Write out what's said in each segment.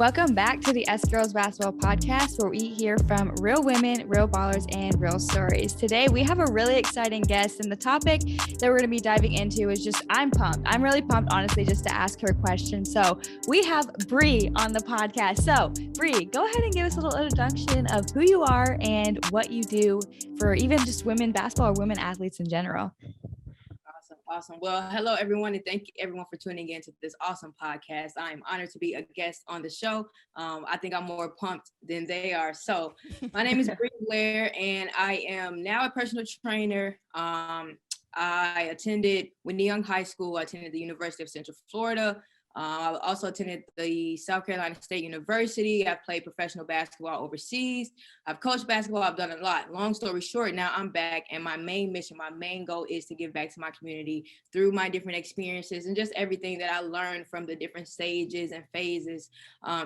Welcome back to the S Girls Basketball Podcast, where we hear from real women, real ballers, and real stories. Today, we have a really exciting guest, and the topic that we're going to be diving into is just, I'm pumped. I'm really pumped, honestly, just to ask her questions. So we have Bree on the podcast. So Bree, go ahead and give us a little introduction of who you are and what you do for even just women basketball or women athletes in general. Awesome. Well, hello, everyone, and thank you, everyone, for tuning in to this awesome podcast. I am honored to be a guest on the show. I think I'm more pumped than they are. So my name is Bree Blair, and I am now a personal trainer. I attended Whitney Young High School. I attended the University of Central Florida. I also attended the South Carolina State University. I've played professional basketball overseas. I've coached basketball. I've done a lot. Long story short, now I'm back, and my main mission, my main goal is to give back to my community through my different experiences and just everything that I learned from the different stages and phases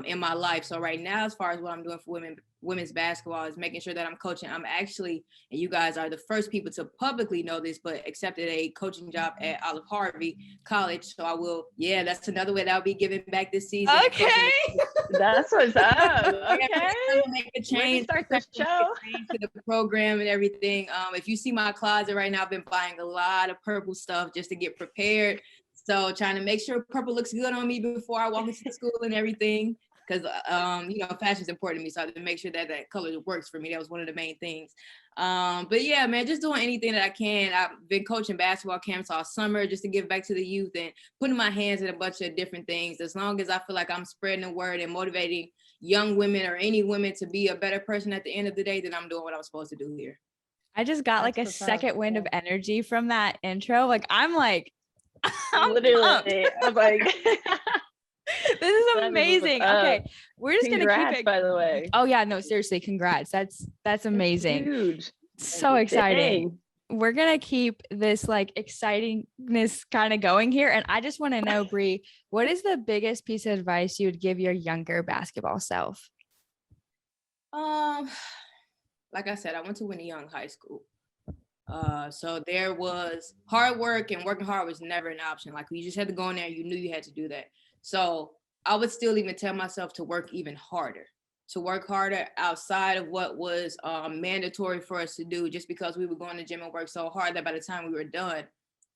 in my life. So right now, as far as what I'm doing for women's basketball is making sure that I'm coaching. I'm actually, and you guys are the first people to publicly know this, but accepted a coaching job at Olive Harvey College. So I will, that's another way that I'll be giving back this season. Okay. That's what's up. Okay. Make a change, start the show to the program and everything. If you see my closet right now, I've been buying a lot of purple stuff just to get prepared. So trying to make ssure purple looks good on me before I walk into school and everything. Because, fashion is important to me. So I have to make sure that that color works for me. That was one of the main things. But yeah, man, just doing anything that I can. I've been coaching basketball camps all summer just to give back to the youth and putting my hands in a bunch of different things. As long as I feel like I'm spreading the word and motivating young women or any women to be a better person at the end of the day, then I'm doing what I'm supposed to do here. I just got like a second wind of energy from that intro. I'm literally, I'm like, this is amazing. Okay, we're just gonna keep it. By the way, oh yeah, no, seriously, congrats. That's amazing. It's huge. So exciting. We're gonna keep this excitingness kind of going here, and I just want to know, Bree, what is the biggest piece of advice you would give your younger basketball self? Like I said, I went to Whitney Young High School. So there was hard work, and working hard was never an option. Like, you just had to go in there, you knew you had to do that. So I would still even tell myself to work even harder, outside of what was mandatory for us to do, just because we were going to gym and work so hard that by the time we were done,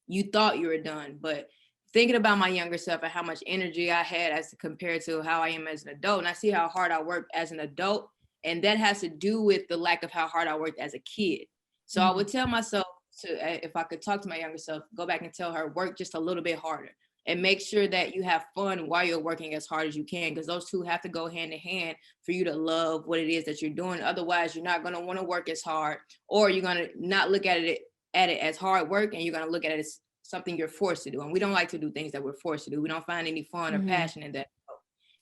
you thought you were done. But thinking about my younger self and how much energy I had as compared to how I am as an adult, and I see how hard I worked as an adult, and that has to do with the lack of how hard I worked as a kid. So I would tell myself if I could talk to my younger self, go back and tell her, work just a little bit harder. And make sure that you have fun while you're working as hard as you can, because those two have to go hand in hand for you to love what it is that you're doing. Otherwise, you're not going to want to work as hard, or you're going to not look at it as hard work, and you're going to look at it as something you're forced to do. And we don't like to do things that we're forced to do. We don't find any fun or passion in that. So,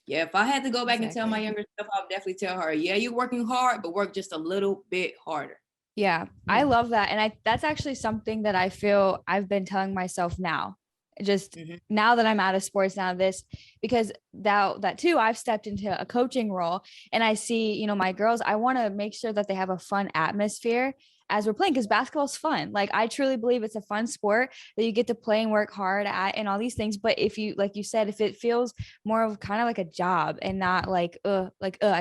yeah, if I had to go back and tell my younger self, I would definitely tell her, yeah, you're working hard, but work just a little bit harder. Yeah, I love that. And that's actually something that I feel I've been telling myself now. Just now that I'm out of sports, because that too, I've stepped into a coaching role, and I see, my girls, I want to make sure that they have a fun atmosphere as we're playing, because basketball's fun. Like, I truly believe it's a fun sport that you get to play and work hard at and all these things. But if you, like you said, if it feels more of kind of like a job and not I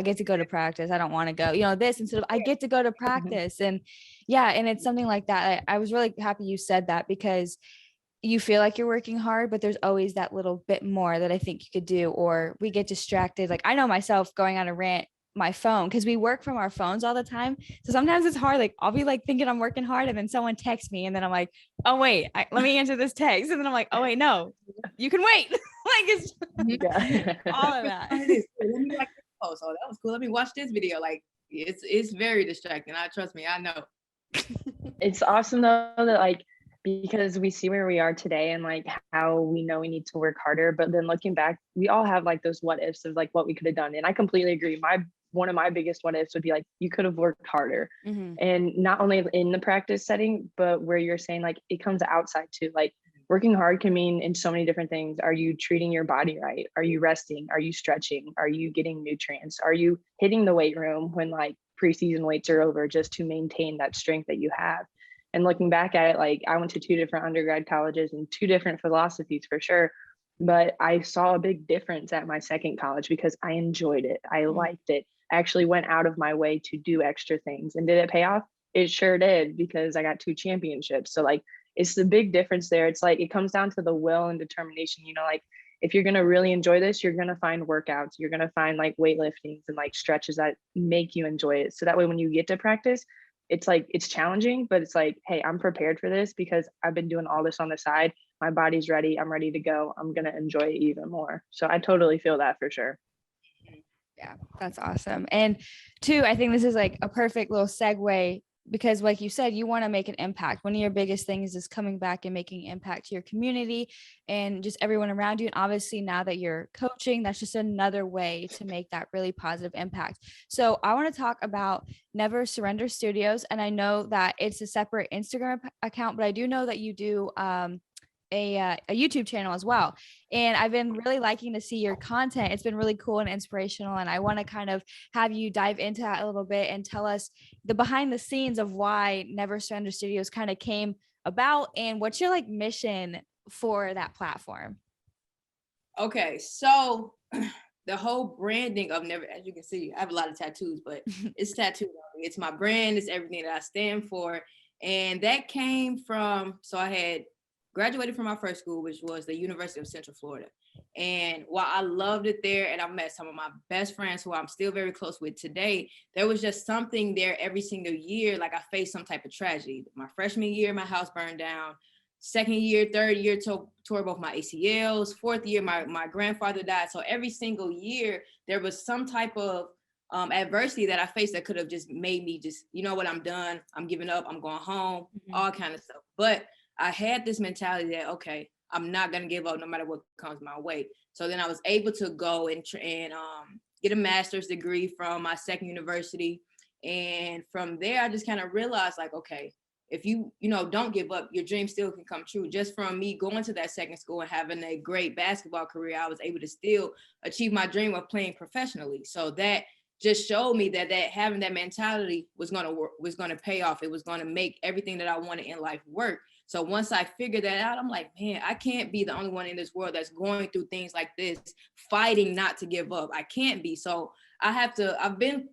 get to go to practice, I don't want to go, this instead of I get to go to practice. And and it's something like that. I was really happy you said that, because you feel like you're working hard, but there's always that little bit more that I think you could do, or we get distracted. Like, I know myself going on a rant, my phone, because we work from our phones all the time. So sometimes it's hard. Like, I'll be thinking I'm working hard, and then someone texts me, and then I'm like, oh wait, let me answer this text. And then I'm like, oh wait, no, you can wait. It's all of that. Let me like this post. Oh, that was cool. Let me watch this video. Like, it's very distracting. Trust me, I know. It's awesome though that because we see where we are today and how we know we need to work harder, but then looking back, we all have those what ifs of what we could have done. And I completely agree. One of my biggest what ifs would be you could have worked harder, and not only in the practice setting, but where you're saying it comes outside too. Working hard can mean in so many different things. Are you treating your body right? Are you resting? Are you stretching? Are you getting nutrients? Are you hitting the weight room when preseason weights are over, just to maintain that strength that you have? And looking back at it, I went to 2 different undergrad colleges and 2 different philosophies for sure. But I saw a big difference at my second college because I enjoyed it. I Mm. liked it. I actually went out of my way to do extra things. And did it pay off? It sure did, because I got 2 championships. So like it's the big difference there. It's like it comes down to the will and determination. Like if you're gonna really enjoy this, you're gonna find workouts, you're gonna find like weightliftings and like stretches that make you enjoy it. So that way when you get to practice, it's like it's challenging, but it's like, hey, I'm prepared for this because I've been doing all this on the side. My body's ready. I'm ready to go. I'm gonna enjoy it even more. So I totally feel that for sure. Yeah, that's awesome. And two, I think this is like a perfect little segue because like you said, you want to make an impact. One of your biggest things is coming back and making impact to your community and just everyone around you. And obviously now that you're coaching, that's just another way to make that really positive impact. So I want to talk about Never Surrender Studios. And I know that it's a separate Instagram account, but I do know that you do a YouTube channel as well. And I've been really liking to see your content. It's been really cool and inspirational. And I want to kind of have you dive into that a little bit and tell us the behind the scenes of why Never Surrender Studios kind of came about and what's your like mission for that platform. Okay, so the whole branding of Never, as you can see, I have a lot of tattoos, but it's tattooed on me. It's my brand, it's everything that I stand for. And that came from, so I had graduated from my first school, which was the University of Central Florida. And while I loved it there and I met some of my best friends who I'm still very close with today, there was just something there every single year. Like I faced some type of tragedy. My freshman year, my house burned down. Second year, third year, tore both my ACLs. Fourth year, my grandfather died. So every single year, there was some type of adversity that I faced that could have just made me just, you know what, I'm done. I'm giving up. I'm going home, all kind of stuff. But I had this mentality that, okay, I'm not going to give up no matter what comes my way. So then I was able to go and get a master's degree from my second university. And from there, I just kind of realized like, okay, if you don't give up, your dream still can come true. Just from me going to that second school and having a great basketball career, I was able to still achieve my dream of playing professionally. So that just showed me that having that mentality was going to pay off. It was going to make everything that I wanted in life work. So once I figured that out, I'm like, man, I can't be the only one in this world that's going through things like this, fighting not to give up. I can't be. So I've been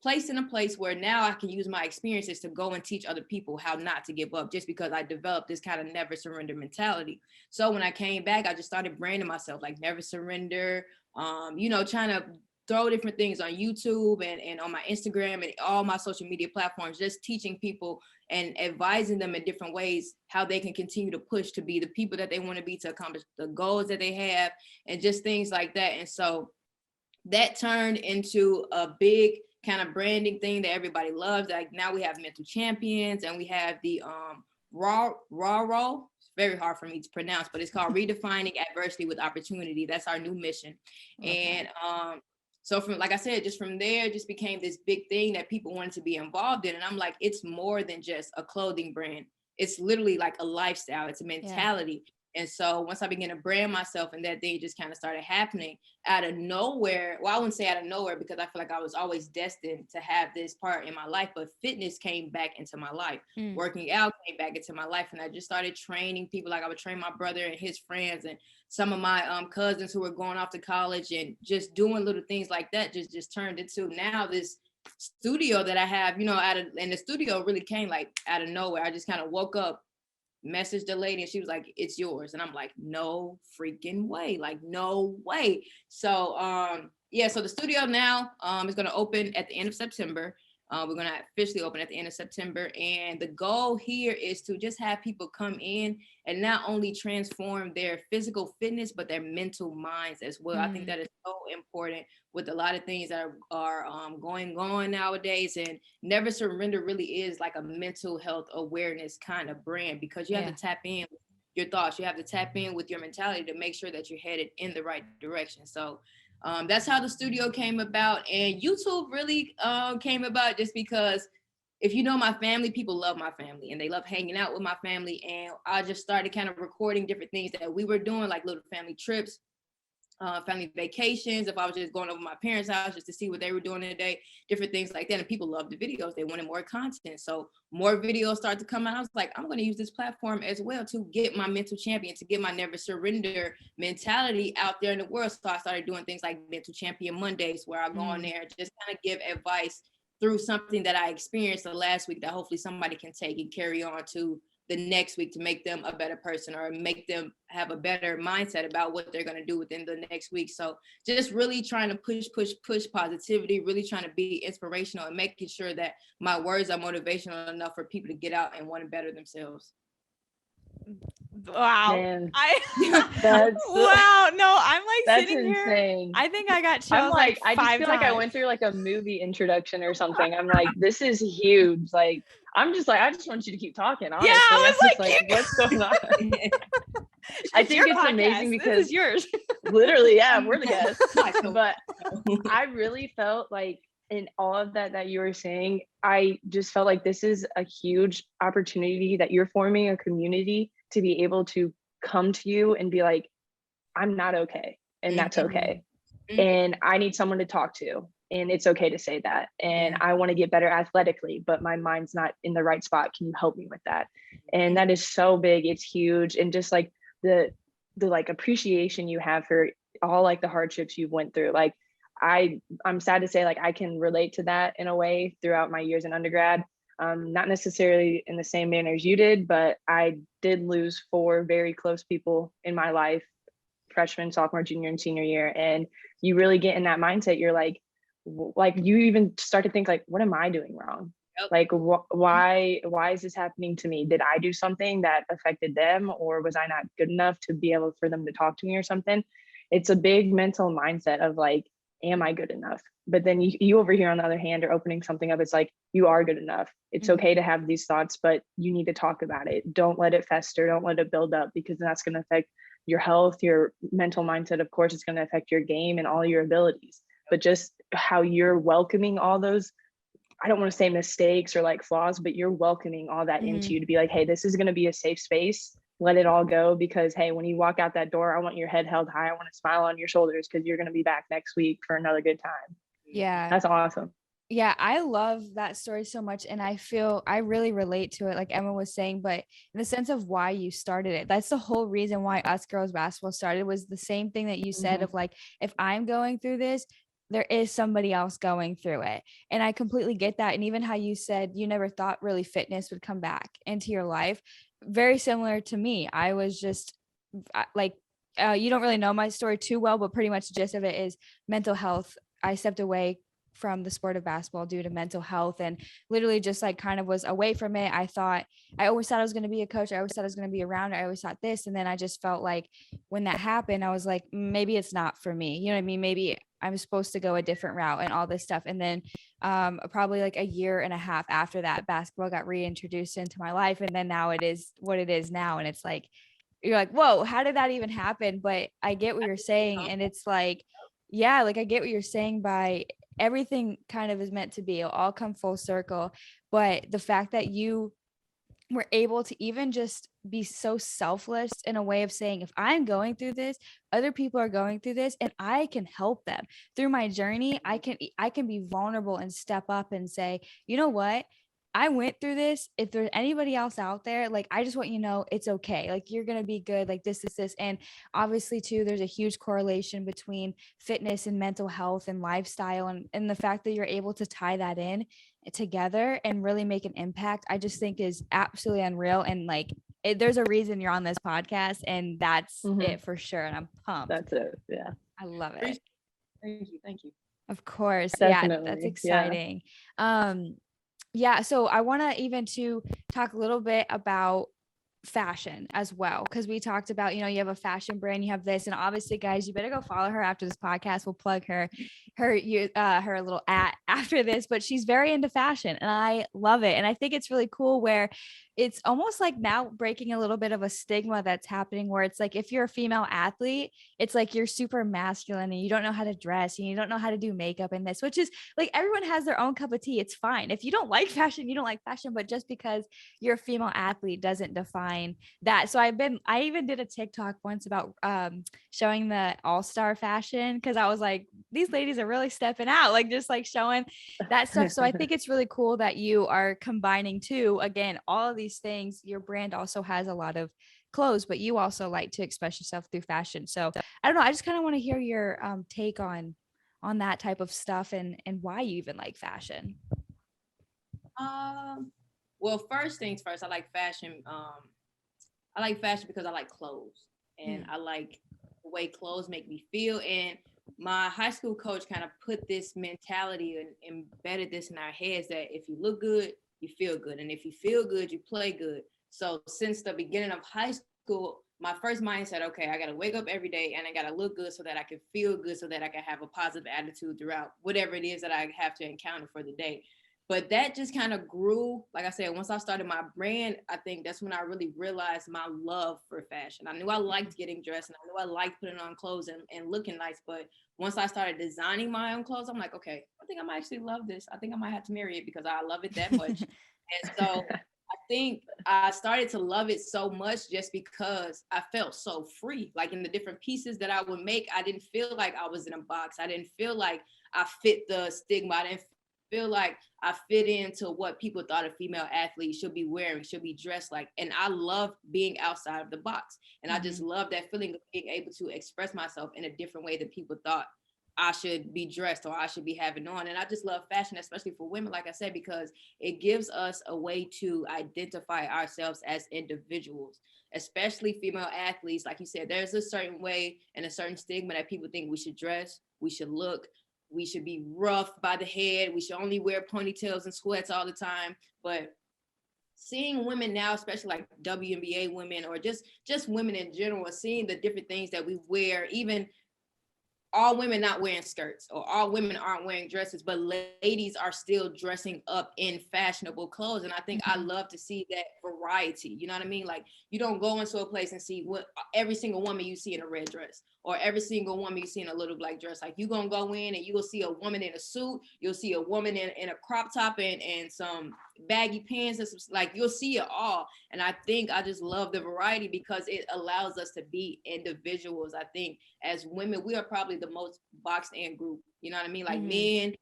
placed in a place where now I can use my experiences to go and teach other people how not to give up, just because I developed this kind of never surrender mentality. So when I came back, I just started branding myself like Never Surrender, trying to throw different things on YouTube and on my Instagram and all my social media platforms, just teaching people and advising them in different ways how they can continue to push to be the people that they want to be, to accomplish the goals that they have, and just things like that. And so that turned into a big kind of branding thing that everybody loves. Like now we have mental champions and we have the raw. It's very hard for me to pronounce, but it's called Redefining Adversity with Opportunity. That's our new mission. Okay. And so from, like I said, just from there, just became this big thing that people wanted to be involved in. And I'm like, it's more than just a clothing brand. It's literally like a lifestyle. It's a mentality. Yeah. And so once I began to brand myself, and that thing just kind of started happening out of nowhere. Well, I wouldn't say out of nowhere, because I feel like I was always destined to have this part in my life, but fitness came back into my life. Working out came back into my life. And I just started training people. Like I would train my brother and his friends and some of my cousins who were going off to college, and just doing little things like that just turned into now this studio that I have, and the studio really came like out of nowhere. I just kind of woke up, messaged the lady, and she was like, it's yours. And I'm like, no freaking way, like no way. So so the studio now is going to open at the end of September. We're going to officially open at the end of September. And the goal here is to just have people come in and not only transform their physical fitness, but their mental minds as well. I think that is so important with a lot of things that are going on nowadays. And Never Surrender really is like a mental health awareness kind of brand, because you have to tap in with your thoughts. You have to tap in with your mentality to make sure that you're headed in the right direction. So that's how the studio came about. And YouTube really came about just because, if you know my family, people love my family and they love hanging out with my family. And I just started kind of recording different things that we were doing, like little family trips. family vacations, if I was just going over my parents' house just to see what they were doing in the day, different things like that. And people loved the videos. They wanted more content. So more videos started to come out. I was like, I'm going to use this platform as well to get my mental champion, to get my never surrender mentality out there in the world. So I started doing things like Mental Champion Mondays, where I go on there, just kind of give advice through something that I experienced the last week that hopefully somebody can take and carry on to the next week to make them a better person or make them have a better mindset about what they're going to do within the next week. So just really trying to push positivity, really trying to be inspirational and making sure that my words are motivational enough for people to get out and want to better themselves. Wow. Man, That's wow. No, I'm like that's sitting insane. Here. I think I got chills. I'm like I just feel times. like I went through like a movie introduction or something. I'm like, this is huge. Like, I'm just like, I just want you to keep talking. Honestly. Yeah, I was like what's going on? I think it's podcast. Amazing because this is yours. Literally, yeah, we're the guests. But I really felt like in all of that you were saying, I just felt like this is a huge opportunity that you're forming a community to be able to come to you and be like, I'm not okay, and that's okay. And I need someone to talk to, and it's okay to say that. And I want to get better athletically, but my mind's not in the right spot. Can you help me with that? And that is so big. It's huge. And just like the like appreciation you have for all like the hardships you've went through. Like I'm sad to say, like, I can relate to that in a way throughout my years in undergrad. Not necessarily in the same manner as you did, but I did lose 4 very close people in my life, freshman, sophomore, junior, and senior year. And you really get in that mindset. You're like you even start to think like, what am I doing wrong? Like, why is this happening to me? Did I do something that affected them, or was I not good enough to be able for them to talk to me or something? It's a big mental mindset of like, am I good enough? But then you over here on the other hand are opening something up. It's like, you are good enough. It's okay to have these thoughts, but you need to talk about it. Don't let it fester. Don't let it build up, because that's going to affect your health, your mental mindset. Of course, it's going to affect your game and all your abilities. But just how you're welcoming all those, I don't want to say mistakes or like flaws, but you're welcoming all that into you to be like, hey, this is going to be a safe space. Let it all go, because hey, when you walk out that door, I want your head held high. I want to smile on your shoulders, because you're going to be back next week for another good time. Yeah. That's awesome. Yeah, I love that story so much. And I feel I really relate to it, like Emma was saying, but in the sense of why you started it. That's the whole reason why Us Girls Basketball started, was the same thing that you said of like, if I'm going through this, there is somebody else going through it. And I completely get that. And even how you said you never thought really fitness would come back into your life. Very similar to me. I was just like, you don't really know my story too well, but pretty much the gist of it is mental health. I stepped away from the sport of basketball due to mental health, and literally just like kind of was away from it. I always thought I was going to be a coach. I always thought I was going to be around. I always thought this. And then I just felt like when that happened, I was like, maybe it's not for me. You know what I mean? Maybe I'm supposed to go a different route and all this stuff. And then probably like a year and a half after that, basketball got reintroduced into my life. And then now it is what it is now. And it's like, you're like, whoa, how did that even happen? But I get what you're saying. And it's like, yeah, like I get what you're saying by everything kind of is meant to be. It'll all come full circle. But the fact that you were able to even just be so selfless in a way of saying, if I'm going through this, other people are going through this, and I can help them through my journey. I can be vulnerable and step up and say, you know what? I went through this. If there's anybody else out there, like, I just want you to know it's okay. Like, you're going to be good. Like this. And obviously too, there's a huge correlation between fitness and mental health and lifestyle. And the fact that you're able to tie that in together and really make an impact, I just think is absolutely unreal. And like, there's a reason you're on this podcast, and that's it for sure. And I'm pumped. That's it. Yeah. I love it. Thank you. Of course. Definitely. Yeah, that's exciting. Yeah. So I want to even to talk a little bit about fashion as well, because we talked about, you have a fashion brand, you have this, and obviously guys, you better go follow her after this podcast. We'll plug her little after this, but she's very into fashion and I love it. And I think it's really cool where it's almost like now breaking a little bit of a stigma that's happening, where it's like, if you're a female athlete, it's like you're super masculine and you don't know how to dress and you don't know how to do makeup and this, which is like, everyone has their own cup of tea. It's fine. If you don't like fashion, you don't like fashion, but just because you're a female athlete doesn't define behind that. So I even did a TikTok once about showing the all-star fashion, because I was like, these ladies are really stepping out, like just like showing that stuff. So I think it's really cool that you are combining too, again, all of these things. Your brand also has a lot of clothes, but you also like to express yourself through fashion. So I don't know, I just kind of want to hear your take on that type of stuff, and why you even like fashion. Well, first things first, I like fashion. I like fashion because I like clothes, and I like the way clothes make me feel. And my high school coach kind of put this mentality and embedded this in our heads that if you look good, you feel good, and if you feel good, you play good. So since the beginning of high school, my first mindset, okay, I got to wake up every day and I got to look good so that I can feel good, so that I can have a positive attitude throughout whatever it is that I have to encounter for the day. But that just kind of grew. Like I said, once I started my brand, I think that's when I really realized my love for fashion. I knew I liked getting dressed, and I knew I liked putting on clothes and looking nice. But once I started designing my own clothes, I'm like, okay, I think I might actually love this. I think I might have to marry it because I love it that much. And so I think I started to love it so much just because I felt so free. Like in the different pieces that I would make, I didn't feel like I was in a box. I didn't feel like I fit the stigma. I didn't feel like I fit into what people thought a female athlete should be wearing, should be dressed like. And I love being outside of the box. And I just love that feeling of being able to express myself in a different way that people thought I should be dressed or I should be having on. And I just love fashion, especially for women, like I said, because it gives us a way to identify ourselves as individuals, especially female athletes. Like you said, there's a certain way and a certain stigma that people think we should dress, we should look, we should be rough by the head, we should only wear ponytails and sweats all the time. But seeing women now, especially like WNBA women or just women in general, seeing the different things that we wear, even all women not wearing skirts or all women aren't wearing dresses, but ladies are still dressing up in fashionable clothes. And I think I love to see that variety. You know what I mean? Like you don't go into a place and see what every single woman you see in a red dress or every single woman you see in a little black dress. Like you gonna go in and you will see a woman in a suit, you'll see a woman in a crop top and some baggy pants and some, like you'll see it all. And I think I just love the variety because it allows us to be individuals. I think as women, we are probably the most boxed in group. You know what I mean? Like men,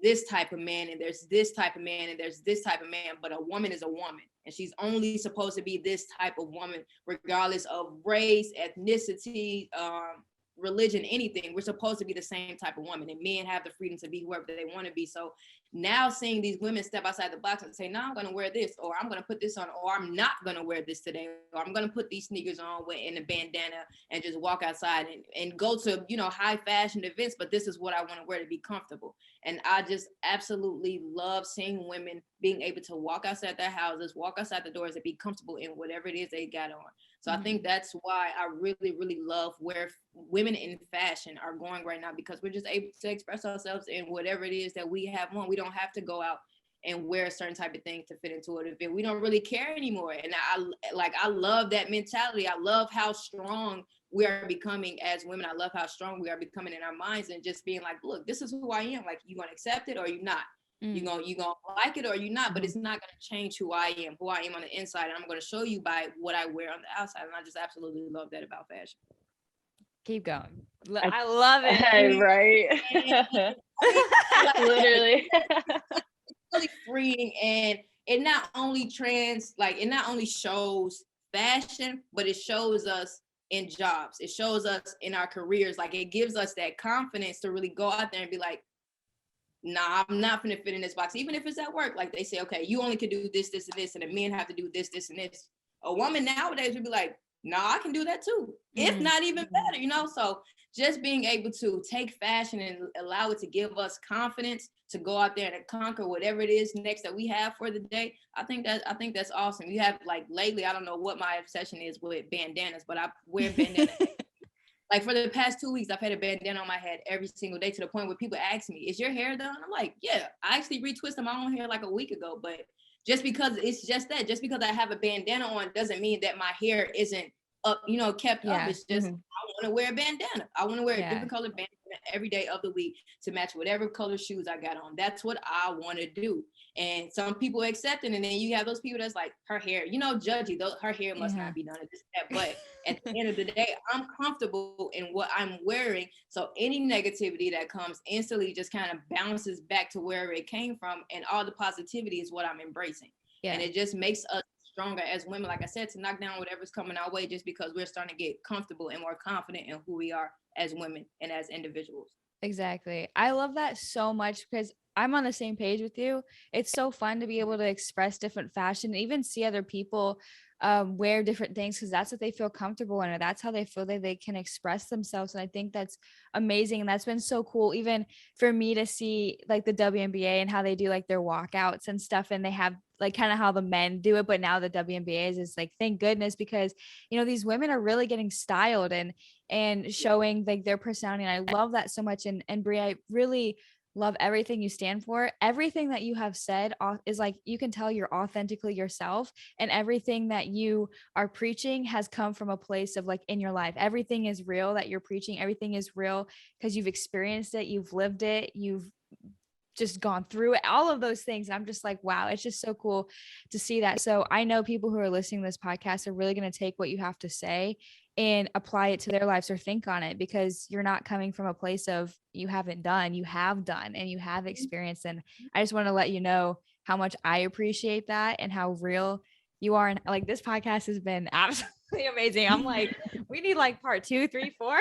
this type of man, and there's this type of man, and there's this type of man, but a woman is a woman. And she's only supposed to be this type of woman, regardless of race, ethnicity, religion, anything. We're supposed to be the same type of woman, and men have the freedom to be whoever they want to be. So now seeing these women step outside the box and say, no, I'm going to wear this, or I'm going to put this on, or I'm not going to wear this today, or I'm going to put these sneakers on in a bandana and just walk outside and go to, you know, high fashion events, but this is what I want to wear to be comfortable. And I just absolutely love seeing women being able to walk outside their houses, walk outside the doors and be comfortable in whatever it is they got on. So I think that's why I really, really love where women in fashion are going right now, because we're just able to express ourselves in whatever it is that we have on. We don't have to go out and wear a certain type of thing to fit into an event. We don't really care anymore. And I love that mentality. I love how strong we are becoming as women. I love how strong we are becoming in our minds and just being like, look, this is who I am. Like, you gonna accept it or you not? You gonna like it or you not, but it's not gonna change who I am on the inside. And I'm gonna show you by what I wear on the outside. And I just absolutely love that about fashion. Keep going. I love it. Right. Literally. It's really freeing, and it not only shows fashion, but it shows us in jobs. It shows us in our careers. Like it gives us that confidence to really go out there and be like, nah, I'm not gonna fit in this box. Even if it's at work, like they say, okay, you only can do this, this, and this, and the men have to do this, this, and this. A woman nowadays would be like, nah, I can do that too. If not even better, you know? So just being able to take fashion and allow it to give us confidence to go out there and conquer whatever it is next that we have for the day. I think that's awesome. You have, like, lately, I don't know what my obsession is with bandanas, but I wear bandanas. Like for the past 2 weeks, I've had a bandana on my head every single day, to the point where people ask me, is your hair done? I'm like, yeah, I actually retwisted my own hair like a week ago. But just because it's just that, just because I have a bandana on doesn't mean that my hair isn't up, kept up. It's just, Mm-hmm. I want to wear a bandana. I want to wear a Yeah. different color bandana every day of the week to match whatever color shoes I got on. That's what I want to do. And some people accept it. And then you have those people that's like, her hair, judgy, though, her hair must not be done at this step. But at the end of the day, I'm comfortable in what I'm wearing. So any negativity that comes instantly just kind of bounces back to wherever it came from. And all the positivity is what I'm embracing. Yeah. And it just makes us stronger as women, like I said, to knock down whatever's coming our way, just because we're starting to get comfortable and more confident in who we are as women and as individuals. Exactly. I love that so much because I'm on the same page with you. It's so fun to be able to express different fashion and even see other people wear different things, because that's what they feel comfortable in, or that's how they feel that they can express themselves. And I think that's amazing. And that's been so cool, even for me, to see like the WNBA and how they do like their walkouts and stuff. And they have like kind of how the men do it, but now the WNBA is like, thank goodness, because these women are really getting styled and showing like their personality. And I love that so much. And Brie, I really love everything you stand for. Everything that you have said is like, you can tell you're authentically yourself, and everything that you are preaching has come from a place of like in your life. Everything is real that you're preaching. Everything is real because you've experienced it, you've lived it, you've just gone through it, all of those things. And I'm just like, wow, it's just so cool to see that. So I know people who are listening to this podcast are really going to take what you have to say and apply it to their lives or think on it, because you're not coming from a place of you haven't done, you have done, and you have experienced. And I just want to let you know how much I appreciate that and how real you are. And like, this podcast has been absolutely amazing. I'm like, we need like part 2, 3, 4.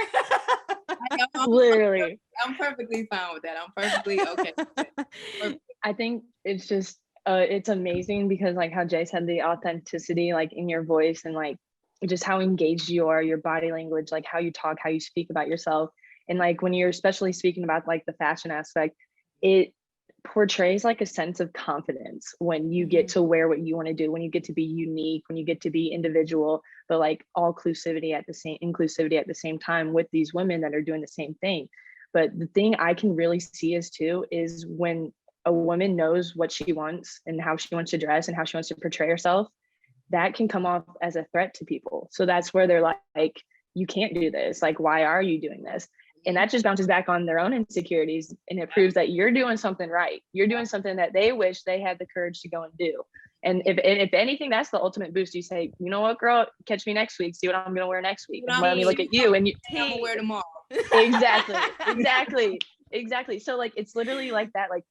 Literally. I'm perfectly fine with that. I'm perfectly okay. Perfect. I think it's just it's amazing because like how Jay said, the authenticity like in your voice and like just how engaged you are, your body language, like how you talk, how you speak about yourself. And like when you're especially speaking about like the fashion aspect, it portrays like a sense of confidence when you get to wear what you want to do, when you get to be unique, when you get to be individual, but like all inclusivity at the same time with these women that are doing the same thing. But the thing I can really see is when a woman knows what she wants and how she wants to dress and how she wants to portray herself, that can come off as a threat to people. So that's where they're like, you can't do this. Like, why are you doing this? And that just bounces back on their own insecurities. And it proves that you're doing something right. You're doing something that they wish they had the courage to go and do. And if anything, that's the ultimate boost. You say, you know what, girl, catch me next week. See what I'm going to wear next week. And let me look at you. And I'm going to wear tomorrow. Exactly. So like, it's literally like that. Like,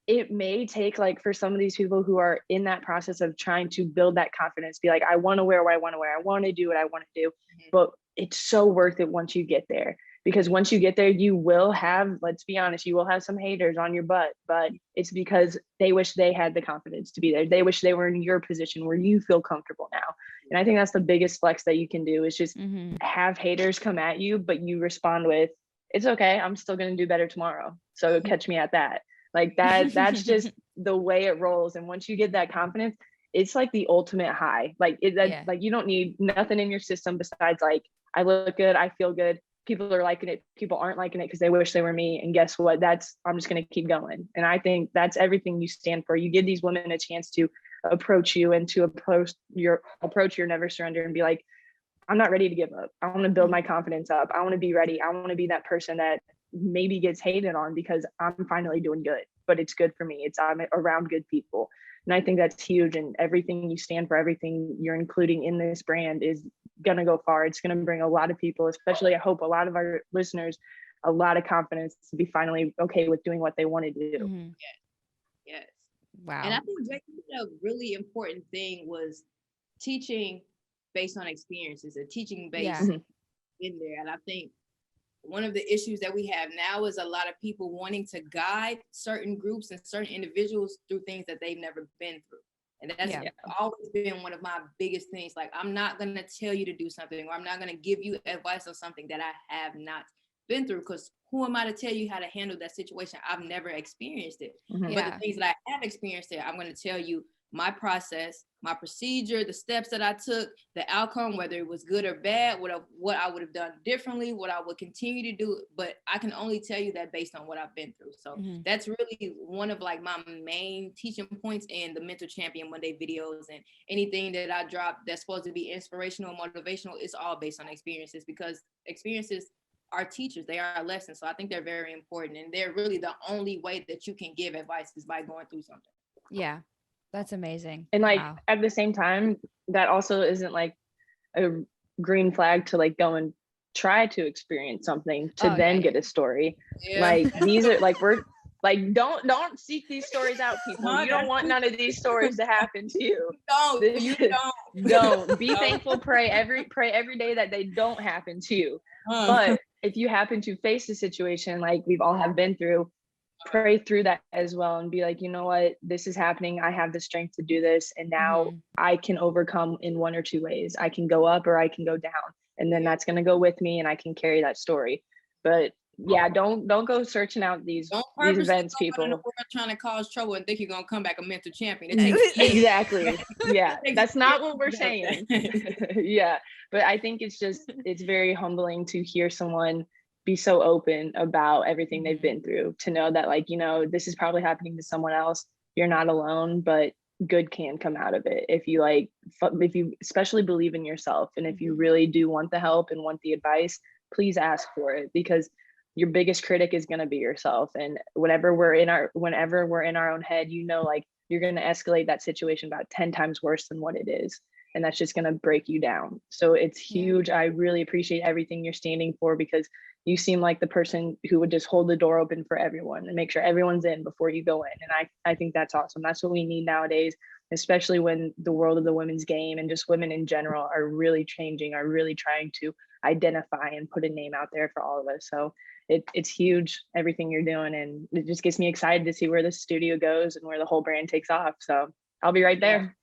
it may take like for some of these people who are in that process of trying to build that confidence, be like, I want to wear what I want to wear. I want to do what I want to do. But it's so worth it once you get there. Because once you get there, you will have, let's be honest, you will have some haters on your butt, but it's because they wish they had the confidence to be there. They wish they were in your position where you feel comfortable now. And I think that's the biggest flex that you can do is just have haters come at you, but you respond with, it's okay. I'm still going to do better tomorrow. So catch me at that. Like that's just the way it rolls. And once you get that confidence, it's like the ultimate high. Like like you don't need nothing in your system besides like, I look good, I feel good. People are liking it. People aren't liking it because they wish they were me. And guess what? I'm just going to keep going. And I think that's everything you stand for. You give these women a chance to approach you and to approach your never surrender and be like, I'm not ready to give up. I want to build my confidence up. I want to be ready. I want to be that person that maybe gets hated on because I'm finally doing good, but it's good for me. I'm around good people. And I think that's huge. And everything you stand for, everything you're including in this brand is going to go far. It's going to bring a lot of people, especially I hope a lot of our listeners, a lot of confidence to be finally okay with doing what they want to do. Yes. Wow. And I think a really important thing was teaching based on experiences and teaching based in there. And I think one of the issues that we have now is a lot of people wanting to guide certain groups and certain individuals through things that they've never been through. And that's always been one of my biggest things. Like, I'm not going to tell you to do something, or I'm not going to give you advice on something that I have not been through, because who am I to tell you how to handle that situation? I've never experienced it. But the things that I have experienced I'm going to tell you my process, my procedure, the steps that I took, the outcome, whether it was good or bad, what I would have done differently, what I would continue to do. But I can only tell you that based on what I've been through. So that's really one of like my main teaching points in the Mental Champion Monday videos, and anything that I drop that's supposed to be inspirational, motivational, it's all based on experiences, because experiences are teachers. They are lessons. So I think they're very important, and they're really the only way that you can give advice is by going through something. Yeah. That's amazing. And like wow. at the same time, that also isn't like a green flag to like go and try to experience something to then get a story. Yeah. Like these are like, we're like, don't seek these stories out, people. You don't want none of these stories to happen to you. You Don't be thankful. Pray every day that they don't happen to you. But if you happen to face a situation like we've all have been through, pray through that as well and be like, you know what, this is happening. I have the strength to do this. And now I can overcome in one or two ways. I can go up or I can go down. And then that's going to go with me and I can carry that story. But yeah, don't go searching out these events, people. We're trying to cause trouble and think you're going to come back a mental champion. Exactly. Yeah, that's not what we're saying. Yeah. But I think it's very humbling to hear someone be so open about everything they've been through, to know that like, you know, this is probably happening to someone else. You're not alone, but good can come out of it if you if you especially believe in yourself, and if you really do want the help and want the advice, please ask for it, because your biggest critic is going to be yourself. And whenever we're in our own head, you know, like you're going to escalate that situation about 10 times worse than what it is. And that's just going to break you down. So it's huge. I really appreciate everything you're standing for, because you seem like the person who would just hold the door open for everyone and make sure everyone's in before you go in. And I think that's awesome. That's what we need nowadays, especially when the world of the women's game and just women in general are really changing, are really trying to identify and put a name out there for all of us. So it's huge, everything you're doing. And it just gets me excited to see where the studio goes and where the whole brand takes off. So I'll be right there.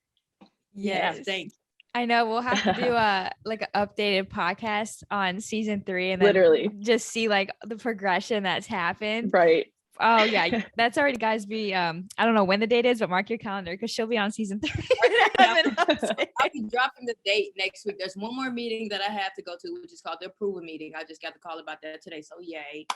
Yes. Yeah, thanks. I know we'll have to do a like an updated podcast on season 3 and then literally just see like the progression that's happened. Right. Oh yeah, that's already, guys. I don't know when the date is, but mark your calendar because she'll be on season 3. I'll be dropping the date next week. There's one more meeting that I have to go to, which is called the approval meeting. I just got the call about that today, so yay.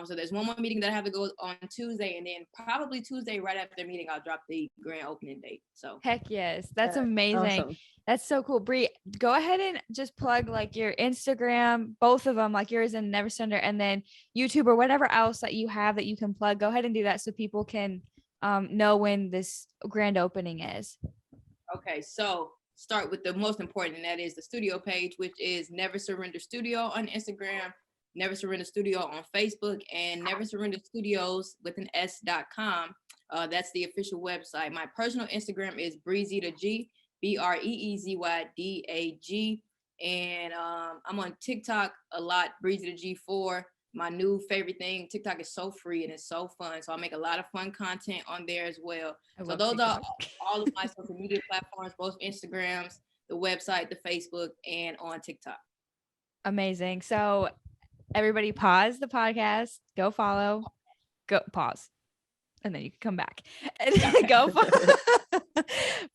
So there's one more meeting that I have to go on Tuesday, and then probably Tuesday right after the meeting, I'll drop the grand opening date. So heck yes, that's amazing. Awesome. That's so cool. Bree, go ahead and just plug like your Instagram, both of them, like yours and Never Surrender, and then YouTube or whatever else that you have that you can plug. Go ahead and do that so people can know when this grand opening is. Okay, so start with the most important, and that is the studio page, which is Never Surrender Studio on Instagram, Never Surrender Studio on Facebook, and Never Surrender Studios with an S.com. That's the official website. My personal Instagram is BreeZyDaG, BreeZyDAG, and I'm on TikTok a lot, BreeZyDaG4. My new favorite thing, TikTok is so free and it's so fun. So I make a lot of fun content on there as well. So those TikTok are all of my social media platforms, both Instagrams, the website, the Facebook, and on TikTok. Amazing. So everybody pause the podcast, go follow, go pause. And then you can come back and go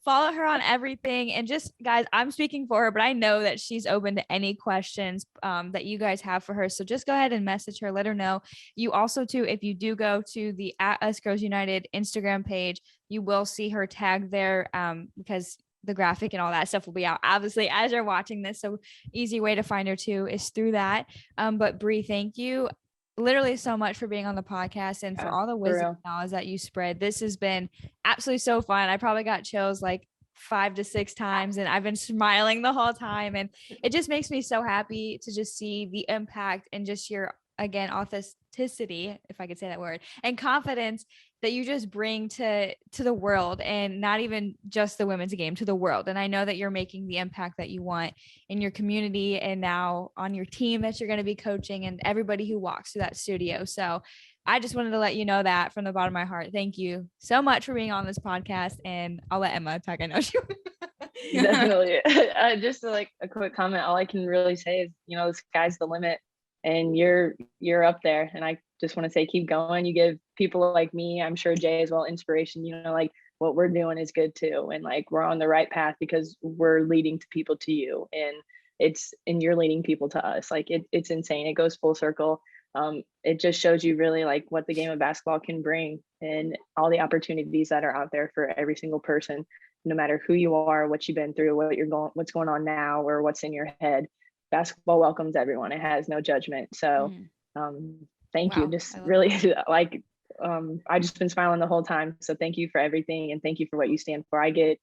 follow her on everything. And just guys, I'm speaking for her, but I know that she's open to any questions that you guys have for her. So just go ahead and message her, let her know. You also too, if you do go to the @UsGirlsUnited Instagram page, you will see her tag there because the graphic and all that stuff will be out obviously as you're watching this. So easy way to find her too is through that. But Bree, thank you literally so much for being on the podcast and for all the wisdom and knowledge that you spread. This has been absolutely so fun. I probably got chills like 5 to 6 times and I've been smiling the whole time. And it just makes me so happy to just see the impact and just your, again, authenticity, if I could say that word, and confidence that you just bring to the world, and not even just the women's game, to the world. And I know that you're making the impact that you want in your community and now on your team that you're going to be coaching and everybody who walks through that studio. So I just wanted to let you know that from the bottom of my heart. Thank you so much for being on this podcast, and I'll let Emma talk. I know she definitely. Just like a quick comment. All I can really say is, you know, the sky's the limit. And you're up there. And I just want to say, keep going. You give people like me, I'm sure Jay as well, inspiration, you know, like what we're doing is good too. And like, we're on the right path because we're leading to people to you. And you're leading people to us. Like it's insane. It goes full circle. It just shows you really like what the game of basketball can bring and all the opportunities that are out there for every single person, no matter who you are, what you've been through, what's going on now, or what's in your head. Basketball welcomes everyone. It has no judgment. So thank you. Just really like, I just been smiling the whole time. So thank you for everything. And thank you for what you stand for. I get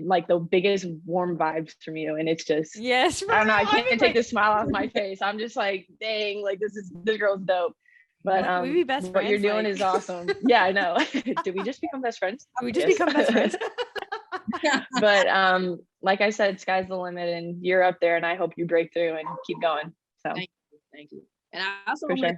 like the biggest warm vibes from you. And it's just, yes, I don't know, I can't take the smile off my face. I'm just like, dang, like this girl's dope. But we be best what friends, you're doing is awesome. Yeah, I know. Did we just become best friends? We just become best friends. But like I said, sky's the limit and you're up there and I hope you break through and keep going. So thank you. And I also I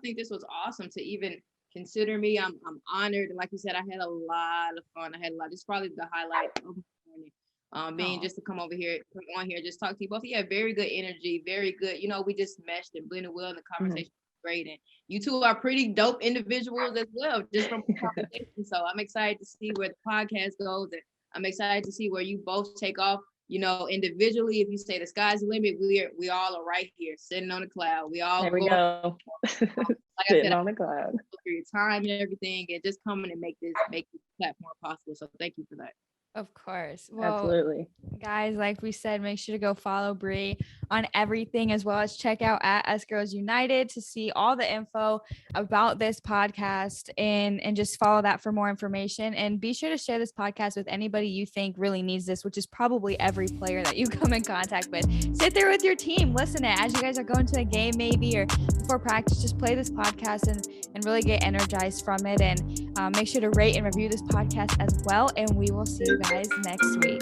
think this was awesome to even consider me. I'm honored. And like you said, I had a lot of fun. This is probably the highlight of the morning. Being just to come on here, just talk to you both. Yeah, very good energy, very good. You know, we just meshed and blended well in the conversation. Great. And you two are pretty dope individuals as well, just from the conversation. So I'm excited to see where the podcast goes. And I'm excited to see where you both take off. You know, individually, if you say the sky's the limit, we all are right here, sitting on the cloud. We all there we go. Like sitting I said, on the cloud. For your time and everything, and just coming and make this platform possible. So thank you for that. Of course. Well, absolutely. Guys, like we said, make sure to go follow Bree on everything, as well as check out at Us Girls United to see all the info about this podcast and just follow that for more information. And be sure to share this podcast with anybody you think really needs this, which is probably every player that you come in contact with. Sit there with your team, listen to it as you guys are going to a game maybe or before practice. Just play this podcast and really get energized from it. And make sure to rate and review this podcast as well. And we will see you guys next week.